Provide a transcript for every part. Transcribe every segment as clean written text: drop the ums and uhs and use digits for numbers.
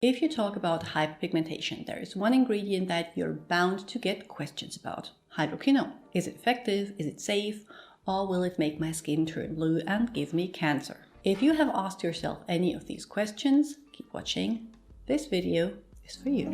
If you talk about hyperpigmentation, there is one ingredient that you're bound to get questions about: hydroquinone. Is it effective? Is it safe? Or will it make my skin turn blue and give me cancer? If you have asked yourself any of these questions, keep watching. This video is for you.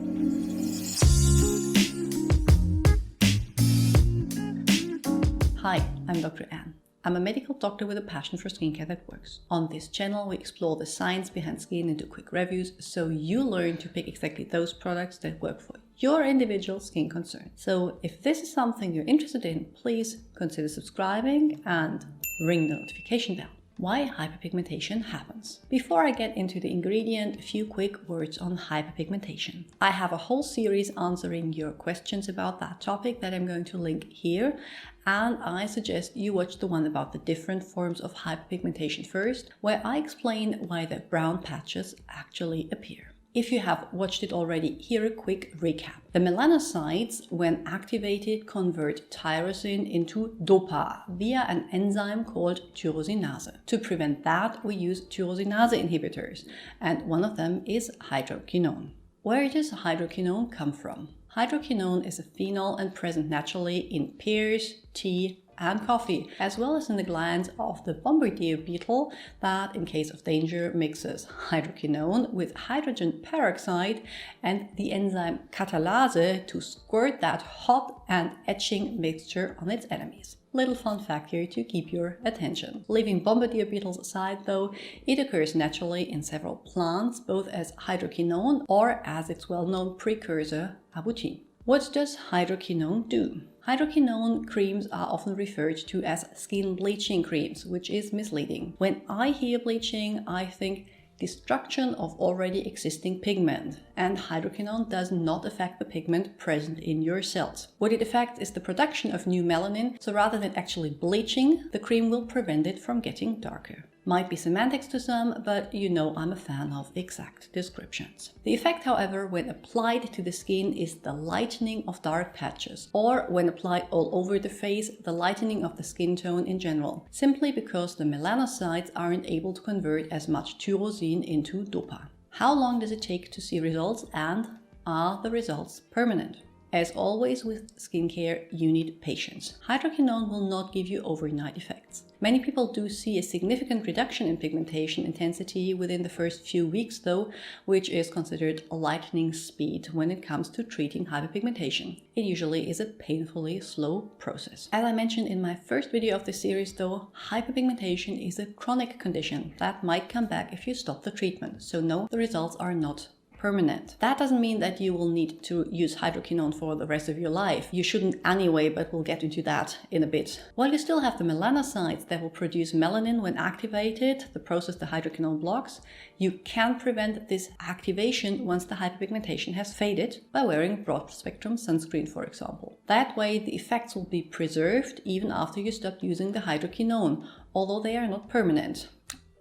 Hi, I'm Dr. Anne. I'm a medical doctor with a passion for skincare that works. On this channel, we explore the science behind skin and do quick reviews so you learn to pick exactly those products that work for your individual skin concern. So if this is something you're interested in, please consider subscribing and ring the notification bell. Why hyperpigmentation happens. Before I get into the ingredient, a few quick words on hyperpigmentation. I have a whole series answering your questions about that topic that I'm going to link here, and I suggest you watch the one about the different forms of hyperpigmentation first, where I explain why the brown patches actually appear. If you have watched it already, here a quick recap. The melanocytes, when activated, convert tyrosine into DOPA via an enzyme called tyrosinase. To prevent that, we use tyrosinase inhibitors, and one of them is hydroquinone. Where does hydroquinone come from? Hydroquinone is a phenol and present naturally in pears, tea, and coffee, as well as in the glands of the bombardier beetle that, in case of danger, mixes hydroquinone with hydrogen peroxide and the enzyme catalase to squirt that hot and etching mixture on its enemies. Little fun fact here to keep your attention. Leaving bombardier beetles aside though, it occurs naturally in several plants, both as hydroquinone or as its well-known precursor, arbutin. What does hydroquinone do? Hydroquinone creams are often referred to as skin bleaching creams, which is misleading. When I hear bleaching, I think destruction of already existing pigment, and hydroquinone does not affect the pigment present in your cells. What it affects is the production of new melanin, so rather than actually bleaching, the cream will prevent it from getting darker. Might be semantics to some, but you know I'm a fan of exact descriptions. The effect, however, when applied to the skin is the lightening of dark patches, or when applied all over the face, the lightening of the skin tone in general, simply because the melanocytes aren't able to convert as much tyrosine into DOPA. How long does it take to see results, and are the results permanent? As always with skincare, you need patience. Hydroquinone will not give you overnight effects. Many people do see a significant reduction in pigmentation intensity within the first few weeks though, which is considered a lightning speed when it comes to treating hyperpigmentation. It usually is a painfully slow process. As I mentioned in my first video of this series though, hyperpigmentation is a chronic condition that might come back if you stop the treatment. So no, the results are not permanent. That doesn't mean that you will need to use hydroquinone for the rest of your life. You shouldn't anyway, but we'll get into that in a bit. While you still have the melanocytes that will produce melanin when activated, the process the hydroquinone blocks, you can prevent this activation once the hyperpigmentation has faded by wearing broad spectrum sunscreen, for example. That way the effects will be preserved even after you stop using the hydroquinone, although they are not permanent.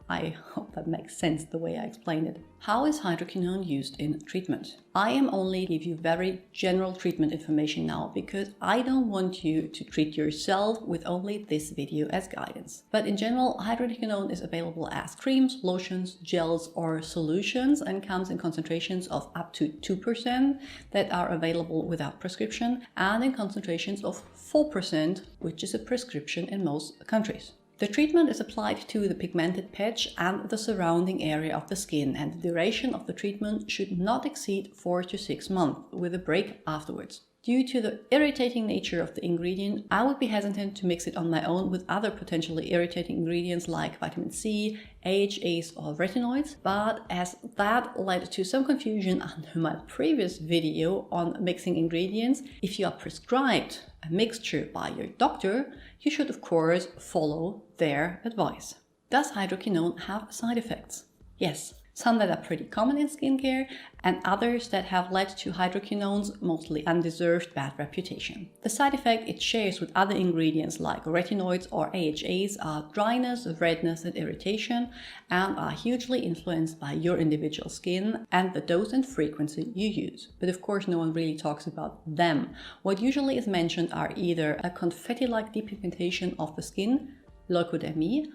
I hope that makes sense the way I explained it. How is hydroquinone used in treatment? I am only give you very general treatment information now because I don't want you to treat yourself with only this video as guidance. But in general, hydroquinone is available as creams, lotions, gels or solutions and comes in concentrations of up to 2% that are available without prescription and in concentrations of 4%, which is a prescription in most countries. The treatment is applied to the pigmented patch and the surrounding area of the skin, and the duration of the treatment should not exceed 4 to 6 months, with a break afterwards. Due to the irritating nature of the ingredient, I would be hesitant to mix it on my own with other potentially irritating ingredients like vitamin C, AHAs or retinoids, but as that led to some confusion under my previous video on mixing ingredients, if you are prescribed a mixture by your doctor, you should of course follow their advice. Does hydroquinone have side effects? Yes, some that are pretty common in skincare and others that have led to hydroquinone's mostly undeserved bad reputation. The side effect it shares with other ingredients like retinoids or AHAs are dryness, redness and irritation, and are hugely influenced by your individual skin and the dose and frequency you use. But of course no one really talks about them. What usually is mentioned are either a confetti-like depigmentation of the skin, leukodemia,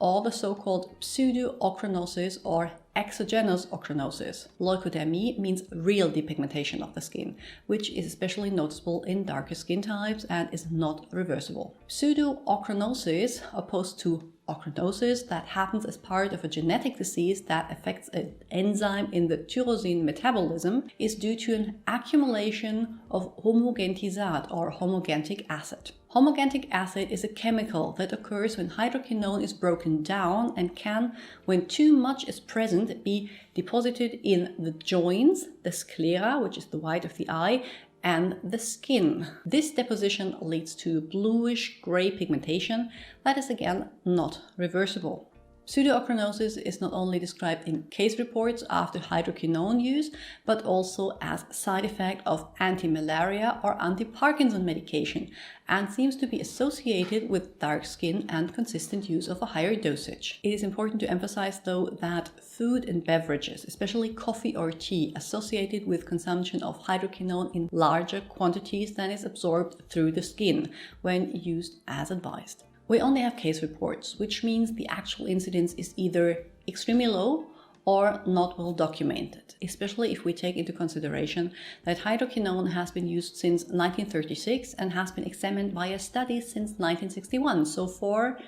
or the so-called pseudo-ochronosis or exogenous ochronosis. Leukodermy means real depigmentation of the skin, which is especially noticeable in darker skin types and is not reversible. Pseudo-ochronosis, opposed to ochronosis that happens as part of a genetic disease that affects an enzyme in the tyrosine metabolism, is due to an accumulation of homogentisat or homogentic acid. Homogentic acid is a chemical that occurs when hydroquinone is broken down and can, when too much is present, be deposited in the joints, the sclera, which is the white of the eye, and the skin. This deposition leads to bluish gray pigmentation that is again not reversible. Pseudo-ochronosis is not only described in case reports after hydroquinone use, but also as side effect of anti-malaria or anti-Parkinson medication, and seems to be associated with dark skin and consistent use of a higher dosage. It is important to emphasize, though, that food and beverages, especially coffee or tea, associated with consumption of hydroquinone in larger quantities than is absorbed through the skin when used as advised. We only have case reports, which means the actual incidence is either extremely low or not well documented, especially if we take into consideration that hydroquinone has been used since 1936 and has been examined by a study since 1961, so for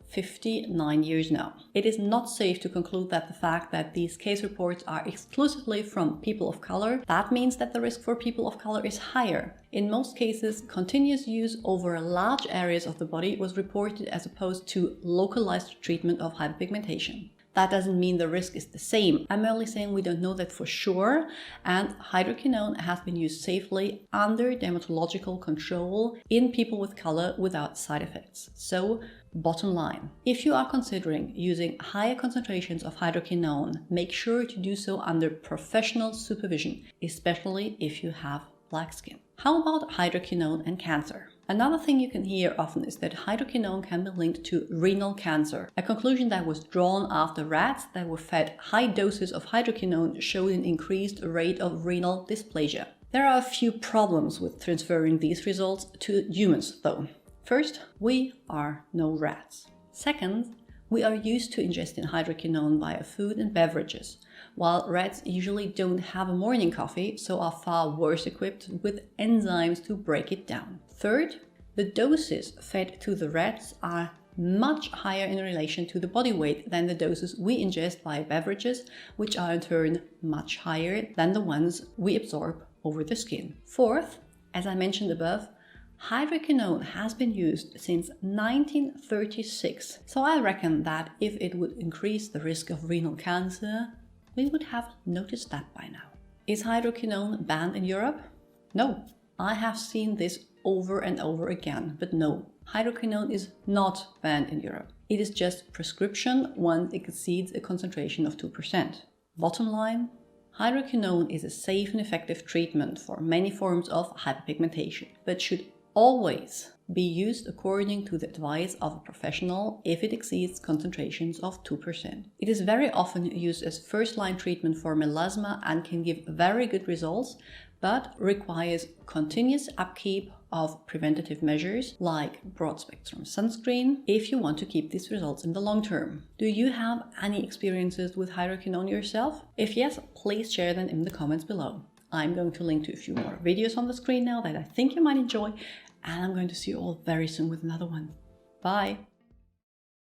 59 years now. It is not safe to conclude that the fact that these case reports are exclusively from people of color, that means that the risk for people of color is higher. In most cases, continuous use over large areas of the body was reported as opposed to localized treatment of hyperpigmentation. That doesn't mean the risk is the same. I'm merely saying we don't know that for sure, and hydroquinone has been used safely under dermatological control in people with color without side effects. So, bottom line, if you are considering using higher concentrations of hydroquinone, make sure to do so under professional supervision, especially if you have black skin. How about hydroquinone and cancer? Another thing you can hear often is that hydroquinone can be linked to renal cancer, a conclusion that was drawn after rats that were fed high doses of hydroquinone showed an increased rate of renal dysplasia. There are a few problems with transferring these results to humans, though. First, we are no rats. Second, we are used to ingesting hydroquinone via food and beverages, while rats usually don't have a morning coffee, so are far worse equipped with enzymes to break it down. Third, the doses fed to the rats are much higher in relation to the body weight than the doses we ingest via beverages, which are in turn much higher than the ones we absorb over the skin. Fourth, as I mentioned above, hydroquinone has been used since 1936, so I reckon that if it would increase the risk of renal cancer, we would have noticed that by now. Is hydroquinone banned in Europe? No. I have seen this over and over again, but no, hydroquinone is not banned in Europe. It is just prescription once it exceeds a concentration of 2%. Bottom line, hydroquinone is a safe and effective treatment for many forms of hyperpigmentation, but should always be used according to the advice of a professional if it exceeds concentrations of 2%. It is very often used as first-line treatment for melasma and can give very good results, but requires continuous upkeep of preventative measures like broad-spectrum sunscreen if you want to keep these results in the long term. Do you have any experiences with hydroquinone yourself? If yes, please share them in the comments below. I'm going to link to a few more videos on the screen now that I think you might enjoy, and I'm going to see you all very soon with another one. Bye!